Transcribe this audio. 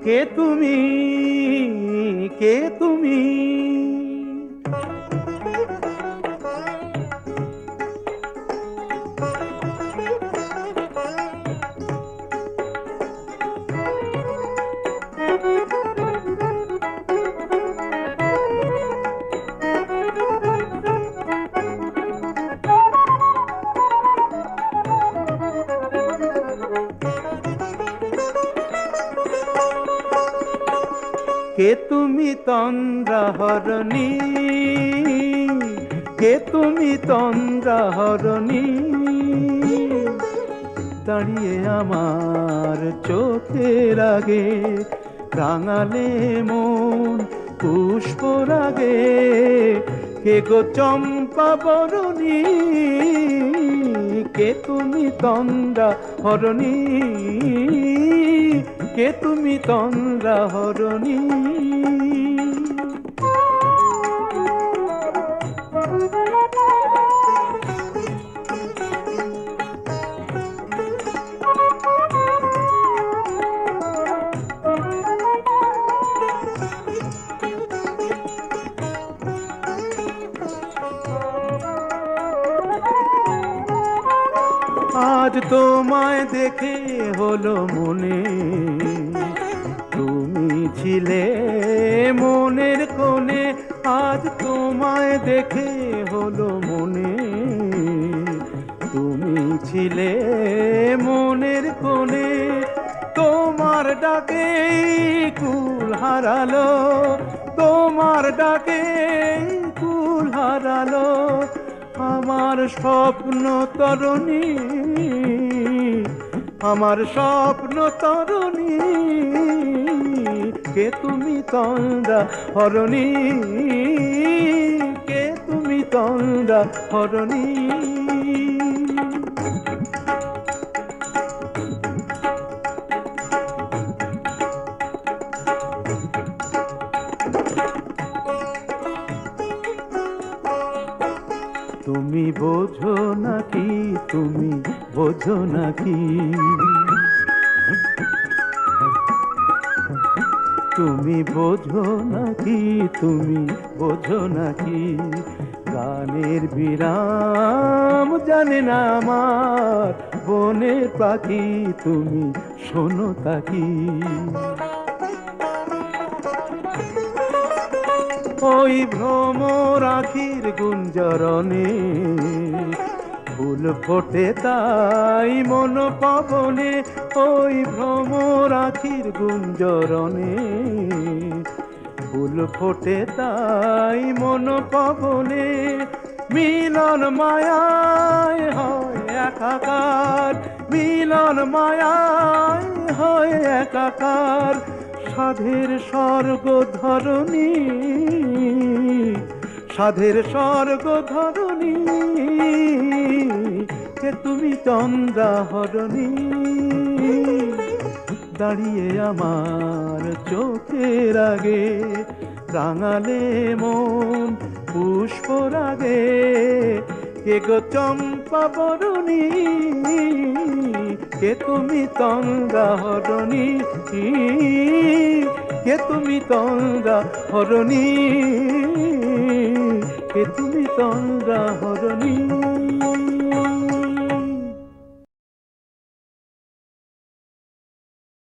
কে তুমি, কে তুমি? কে তুমি তন্দ্রাহরণী, কে তুমি তন্দ্রাহরণী? দাঁড়িয়ে আমার চোখের আগে রাঙালে মন পুষ্পরাগে। কে গো চম্পা বরণী, কে তুমি তন্দ্রাহরণী, কে তুমি তন্দ্রাহরণী? আজ তোমায় দেখে হলো মনে, তুমি ছিলে মনের কোণে। আজ তোমায় দেখে হলো মনে, তুমি ছিলে মনের কোণে। তোমার ডাকে কুল হারালো, তোমার ডাকে কুল হারালো আমার স্বপ্ন তরণী, আমার স্বপ্ন তরণী। কে তুমি তন্দ্রাহরণী, কে তুমি তন্দ্রাহরণী? তুমি বোঝো নাকি, তুমি বোঝো নাকি? তুমি বোঝো নাকি, তুমি বোঝো নাকি? গানের বিরাম জানে না আমার বনের পাখি, তুমি শোনো তাকি। ওই ভ্রমর আখির গুঞ্জরণে ফুল ফোটে তাই মন পবনে। ওই ভ্রমর আখির গুঞ্জরণে ফুল ফোটে তাই মন পবনে। মিলন মায়ায় হয় একাকার, মিলন মায়ায় হয় একাকার। সাধের স্বর্গ ধরণী, সাধের স্বর্গ ধরণী। কে তুমি তন্দ্রাহরণী, দাঁড়িয়ে আমার চোখের আগে রাঙালে মন পুষ্পরাগে। কে গো চম্পা বরণী, কে তুমি তন্দ্রাহরণী, কে তুমি তন্দ্রাহরণী, কে তুমি তন্দ্রাহরণী?